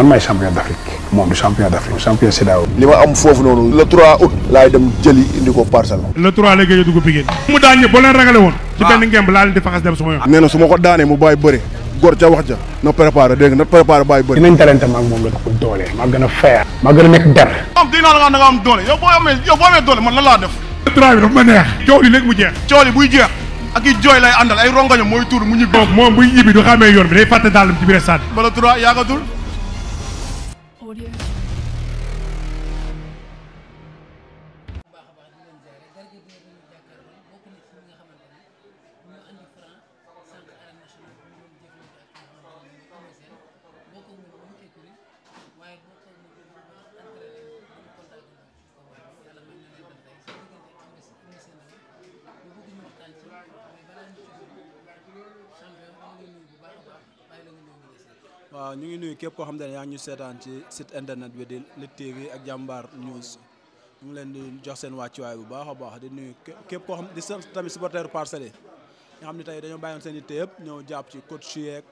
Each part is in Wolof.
man maay champion d'Afrique moom du champion d'Afrique champion CEDEAO. li ma am foofu noonu le 3 août laay dem jëli indi ko Parcelles. le 3 lay gëj a dugg Pikine. mu daan ñëpp boo leen ragale woon. ci benn ngemb laa leen di faxas dem suma yoon. nee na su ma ko daanee mu bàyyi bëre góor ca wax ja na préparé dégg nga na préparé bàyyi bëre. dinañ talente maag moom la ko doole maa gën a feer maa gën a nekk der. am dégg naa la nga am doole yow boo amee doole man lan laa def. le 3 bi dafa ma neex. coow li léegi mu jeex. coow li buy jeex ak i jooy lay àndal ay rongaño mooy tuur mu ñibbi. moom buy ñibbi du xamee yoon bi day fàtte daalam ci biir stade. ba le 3 yaagatul. waaw ñu ngi nuyu képp koo xam ne yaa ngi ñu seetaan ci site internet bi di Lutte TV ak Jàmbaar News ñu ngi leen di jox seen wàccuwaay bu baax a baax di nuyu képp koo xam di tamit supporter Parcelles yi nga xam ne tey dañoo bàyyoon seen yitte yëpp ñëw jàpp ci coach yeeg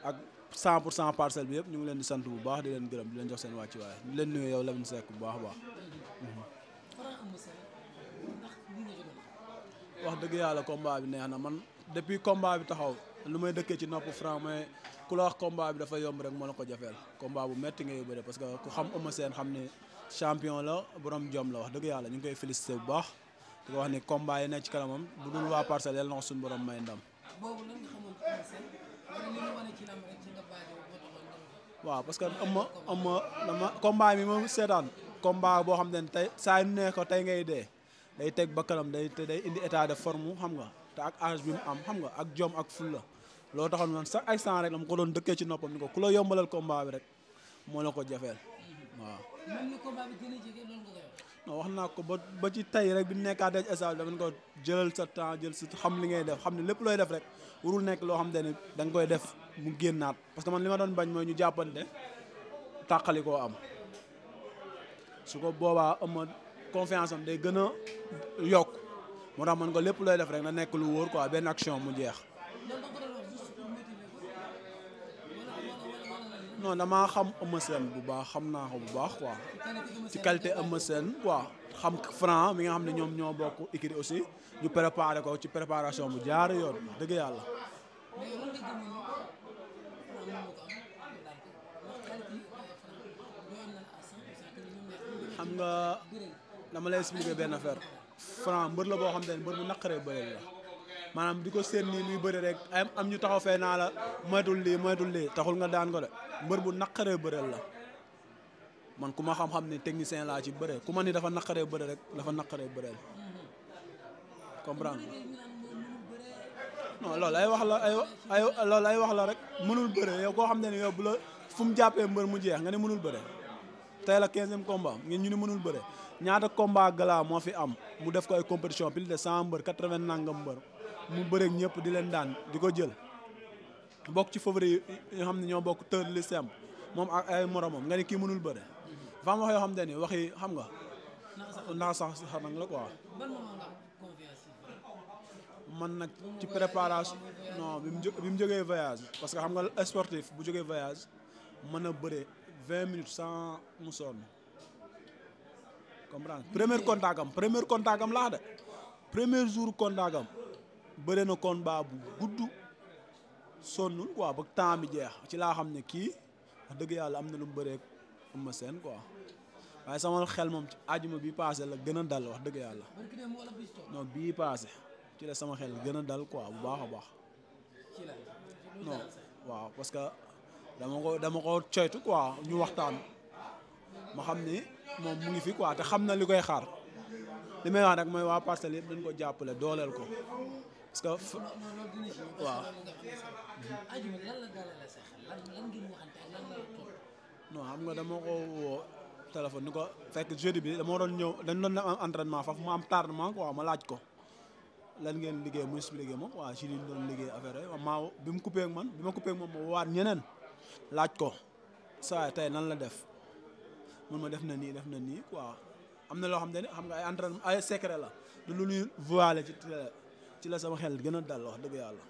ak 100% Parcelles bi yëpp ñu ngi leen di sant bu baax di leen gërëm di leen jox seen wàccuwaay di leen nuyu yow Lamine Seck bu baax a baax. wax dëgg yàlla combat bi neex na man depuis combat bi taxaw lu may dëkkee ci nopp Franc mais ku la wax combat bi dafa yomb rek moo la ko jafeel combat bu metti ngay bëre parce que ku xam Eumeu Sène xam ne champion la borom jom la wax dëgg yàlla ñu ngi koy félicité bu baax di ko wax ni combat yi nekk ci kanamam bu dul waa Parcelles yàlla na ko suñu borom may ndam. waaw parce que Eumeu dama combat bi moom seetaan combat boo xam ne tey saa yu ne ko tey ngay dee day teg ba kanam day indi état de forme xam nga te ak âge bi mu am xam nga ak jom ak fulla loo taxoon man chaque instant rek dama ko doon dëkkee ci noppam ni ko ku la yombalal combat bi rek moo la ko jafeel waaw. non wax naa ko ba ci tey rek bi nekkaat dañ instant dama ko jëlal sa temps jël sa xam li ngay def xam ne lépp looy def rek warul nekk loo xam ne da nga koy def mu génnaat parce que man li ma doon bañ mooy ñu jàppante tàqali koo am su ko boobaa am confiance am day gën a yokk moo tax man ko lépp looy def rek na nekk lu wóor quoi benn action mu jeex. non damaa xam Eumeu Sène bu baax xam naa ko bu baax quoi ci qualité Eumeu Sène quoi xam Franc mi nga xam ne ñoom ñoo bokk écurie aussi ñu préparé ko ci préparation bu jaar yoon dëgg yàlla. xam nga dama lay expliquer benn affaire Franc mbër la boo xam ne mbër bu naqaree bëri la maanaam di ko seen nii muy bëri rek am ñu taxaw fee naa la moytul lii taxul nga daan ko de mbër bu naqaree bëreel la man ku ma xam-xam ni technicien laa ci bëre ku ma ni dafa naqaree bëre rek dafa naqaree bëreel comprendre non loolu ay wax la loolu ay wax la rek mënul bëre yow koo xam ne yow bu la fu mu jàppee mbër mu jeex nga ne mënul bëre tey la 15e combat ngeen ñu ni mënul bëre ñaata combat gala moo fi am mu def ko ay compétition plus de 100 mbër 80 nangam mbër mu bëreeg ñëpp di leen daan di ko jël bokk ci favori yi nga xam ne ñoo bokk tër li sem moom ak ay moromam nga ne kii mënul bëre dafa am wax yoo xam ne ni waxi xam nga ndax sax nag la quoi man nag ci préparation non bi mu jógee voyage parce que xam nga sportif bu jógee voyage mën a bëre 20 minutes sans mu sonn comprendre premier contact am laa de premier jour contact am bëre na combat bu gudd sonnul quoi ba temps bi jeex ci laa xam ne kii wax dëgg yàlla am na lu mu bëree Eumeu Sène quoi waaye sama xel moom ci àjjuma bii passé la gën a dal wax dëgg yàlla non bii passé ci la sama xel gën a dal quoi bu baax a baax non waaw parce que dama ko coytu quoi ñu waxtaan ma xam ni moom mu ngi fi quoi te xam na li koy xaar li may wax rek mooy waa Parcelles yëpp dañ ko jàppale dooleel ko parce que waaw non xam nga dama ko woo téléphone ni ko fekk jeudi bi dama doon ñëw dañ doon am entraînement foofu mu am tardement quoi ma laaj ko lan ngeen liggéey mu expliqué ma waaw ci li ñu doon liggéey affaire yi maa bi mu coupé ak man bi ma coupé ak moom ma waat ñeneen laaj ko saa tey nan la def mun ma def na nii quoi am na loo xam ne xam nga ay entraînement ay secret la du lu ñuy voilé ci la sama xel gën a dal wax dëgg yàlla.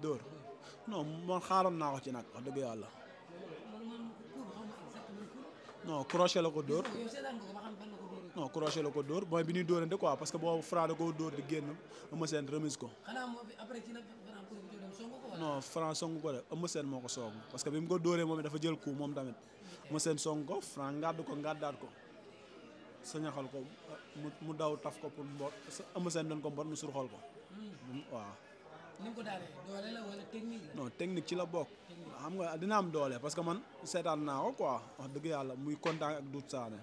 dóor non man xaaroon naa ko ci nag wax dëgg yàlla. non crochet la ko dóor. non crochet la ko dóor mooy bi ñuy dóorante quoi parce que boobu Franc da koo dóor di génn Eumeu Sène remise ko. non Franc song ko de Eumeu Sène moo ko song parce que bi mu ko dóoree moom dafa jël coup moom tamit Eumeu Sène song ko Franc ngàdd ko ngàddaat ko sañaxal ko mu daw taf ko pour mbot Eumeu Sène doon ko mbot mu surxal ko waaw. ni nga ko daanee doole la wala technique la. non technique ci la bokk. xam nga dina am doole parce que man seetaan naa ko quoi wax dëgg yàlla muy contact ak Doudou Sané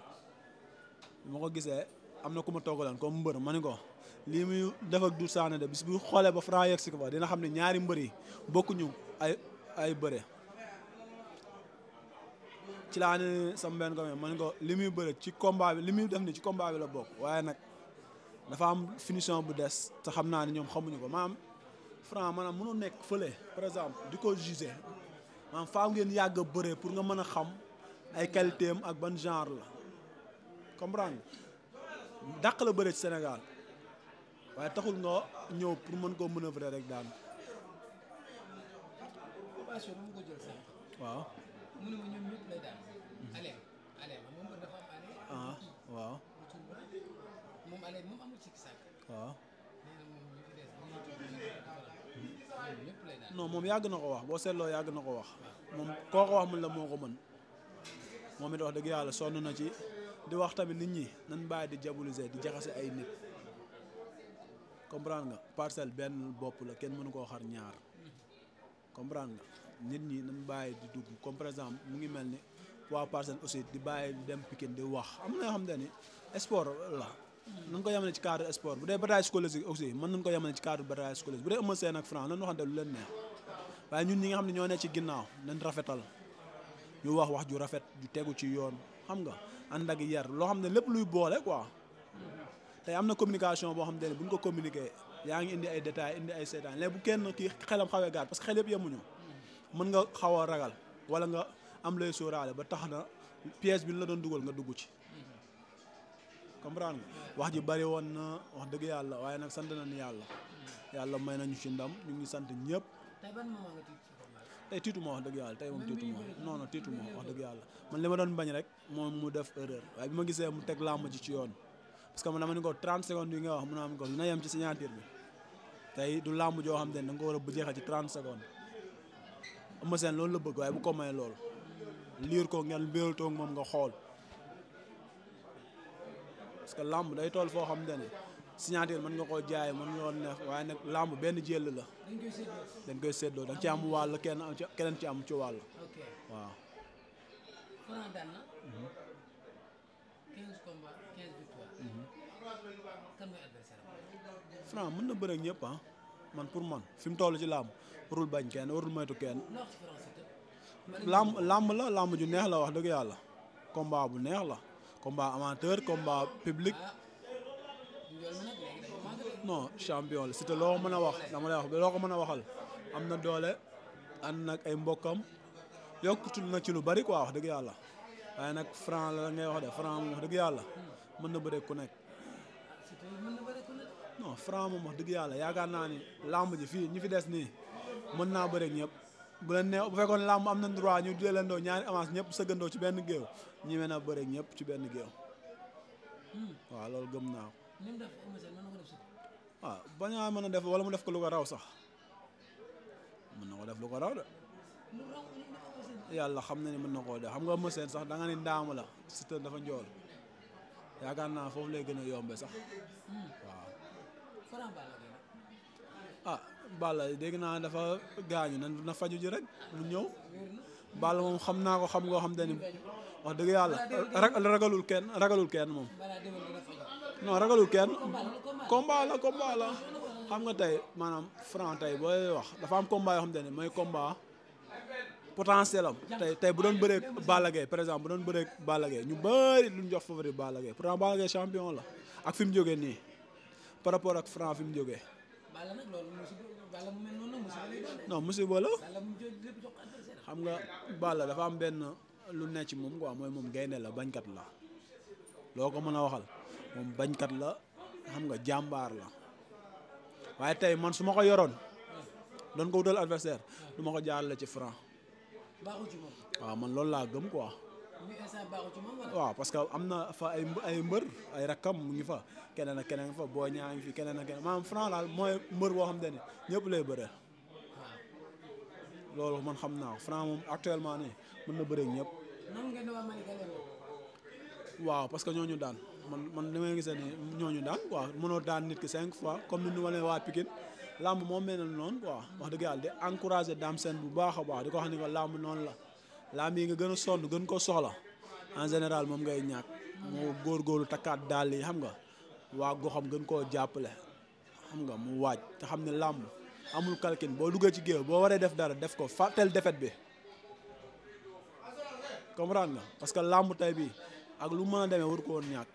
bi ma ko gisee am na ku ma toogaloon comme mbër ma ni ko lii muy def ak Doudou Sané de bis bu xoolee ba Franc yegg si ko fa dina xam ne ñaari mbër yi bokkuñu ay bëre. ci laa ne sama benn ko ma ni ko li muy bëre ci combat bi li muy def ni ci combat bi la bokk waaye nag dafa am finition bu des te xam naa ne ñoom xamuñu ko maanaam. Franc maanaam mënoo nekk fële par exemple di ko juger maanaam faaw ngeen yàgg a bëree pour nga mën a xam ay qualité am ak ban genre la comprendre nga dàq la bëree ci Sénégal waaye taxul nga ñëw pour mën koo manœuvrer rek daan. waaw. mu ne ma ñoom ñëpp lay daan. Alé moom dafa am Alé. ah waaw. moom Alé moom amul sikki sàkk. waaw. nee non moom yàgg na ko wax boo seetloo yàgg na ko wax moom koo ko wax mun la moo ko mën moom it wax dëgg yàlla sonn na ci di wax tamit nit ñi nañ bàyyi di diaboliser di jaxase ay nit comprendre nga Parcelles benn bopp la kenn mënu koo xar ñaar comprendre nga nit ñi nañ bàyyi di dugg comme par exemple mu ngi mel ni waa Parcelles aussi di bàyyi di dem Pikine di wax am na yoo xam ni sport la nañ ko yemale ci cadre sport bu dee bataille psychologique aussi mën nañ ko yemale ci cadre bataille psychologique bu dee Eumeu Sène ak Franc nañ waxante lu leen neex waaye ñun ñi nga xam ne ñoo ne ci ginnaaw nañ rafetal ñu wax ju rafet ju tegu ci yoon xam nga ànd ak yar loo xam ne lépp luy boole quoi tey am na communication boo xam ne bu ñu ko communiquer yaa ngi indi ay détails indi ay seetaan léegi bu kenn kii xelam xawee gaat parce que xel yëpp yemuñu mën nga xaw a ragal wala nga am lay sóoraale ba tax na pièce bi la doon dugal nga dugg ci comprendre nga wax ji bari woon na wax dëgg yàlla waaye nag sant nañu yàlla may nañu ci ndam ñu ngi sant ñëpp. tey ban moment nga tiit ci combat bi. tey tiitu ma wax dëgg yàlla tey moom tiitu ma non tiitu ma wax dëgg yàlla man li ma doon bañ rek moom mu def erreur waaye bi ma gisee mu teg làmb ji ci yoon parce que man dama ni ko 30 secondes yi nga wax mun naa am ko dina yem ci signature bi tey du làmb joo xam ne da nga ko war a bu jeexal ci 30 secondes Eumeu Sène loolu la bëgg waaye bu ko may loolu liir ko ngeen mbéyal toog moom nga xool. parce que làmb day toll foo xam ne signature mën nga koo jaay mën nga koo neex waaye nag làmb benn jël la dañ koy séddoo da nga ci am wàll keneen ci am ci wàll. ok waaw. Franc daan na 15 combats 15 victoires. kan mooy adversaire am. Franc mën na bëre ak ñëpp ah man pour man fi mu toll ci làmb warul bañ kenn warul moytu kenn. làmb la làmb ju neex la wax dëgg yàlla combat bu neex la. combat amateur combat public non champion la Siteu loo ko mën a wax dama lay wax loo ko mën a waxal am na doole ànd nag ay mbokkam yokkutul na ci lu bari quoi wax dëgg yàlla waaye nag Franc la ngay wax de Franc moom wax dëgg yàlla mën na bëre ku nekk non Franc moom wax dëgg yàlla yaakaar naa ni làmb ji fii ñi fi des nii mën naa bëre ak ñëpp bu leen nee bu fekkoon làmb am na droit ñu jëlandoo ñaari avance ñëpp sëggandoo ci benn géew ñi mën a bëre ñëpp ci benn géew waaw loolu gëm naa ko. waaw bañ a mën a def wala mu def ko lu ko raw sax mën na ko def lu ko raw de yàlla xam na ni mën na koo def xam nga Eumeu Sène sax da nga ni ndaama la Siteu dafa njool yaakaar naa foofu lay gën a yombe sax waaw. ah Balla dégg naa dafa gaañu na faju ji rek mu ñëw Balla moom xam naa ko xam ngoo xam te ni wax dëgg yàlla ragalul kenn moom non ragalul kenn combat la xam nga tey maanaam Franc tey booy wax dafa am combat yoo xam te ne mooy combat potentiel am tey bu doon bëree Balla Gaye par exemple bu doon bëree Balla Gaye ñu bëri luñ jox favori Balla Gaye pourtant Balla Gaye champion la ak fi mu jógee nii par rapport ak Franc fi mu jógee non musiba la xam nga Balla dafa am benn lu ne ci moom quoi mooy moom gaynde la bañkat la loo ko mën a waxal moom bañkat la xam nga jàmbaar la waaye tey man su ma ko yoroon doon ko wutal adversaire du ma ko jaarale ci Franc. baaxul ci moom. waaw man loolu laa gëm quoi. muy instant baaxul ci moom wala. waaw parce que am na fa ay mbër ay rakkam mu ngi fa keneen ak keneen fa boo ñaa ngi fi keneen ak keneen maanaam Franc daal mooy mbër boo xam te ne ñëpp lay bëree. loolu man xam naa Franc moom actuellement nii mën na bëree ñëpp. nan ngeen di waa Malika leen. waaw parce que ñooñu daan man li may gisee nii ñooñu daan quoi mënoo daan nit ki 5 fois comme ni ñu wane waa Pikine làmb moom mel na noonu quoi wax dëgg yàlla di encouragé Dame Sène bu baax a baax di ko wax ni ko làmb noonu la làmb yi nga gën a sonn gën ko soxla en général moom ngay ñàkk moo góorgóorlu takkaat daal yi xam nga waa goxam gën koo jàppale xam nga mu waaj te xam ne làmb amul kalkin boo duggee ci géew boo waree def dara def ko fàtteel defet bi comprendre nga parce que làmb tey bi ak lu mën a demee war ko woon ñàkk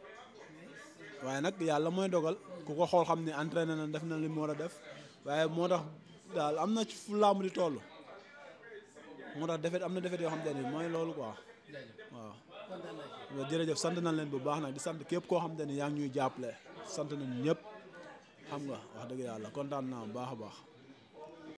waaye nag yàlla mooy dogal ku ko xool xam ne entraîné na def na li mu war a def waaye moo tax daal am na ci fu làmb di toll moo tax defet am na defet yoo xam te ne mooy loolu quoi waaw jërëjëf sant nañ leen bu baax nag di sant képp koo xam te ne yaa ngi ñuy jàppale sant nañ ñëpp xam nga wax dëgg yàlla kontaan naa bu baax a baax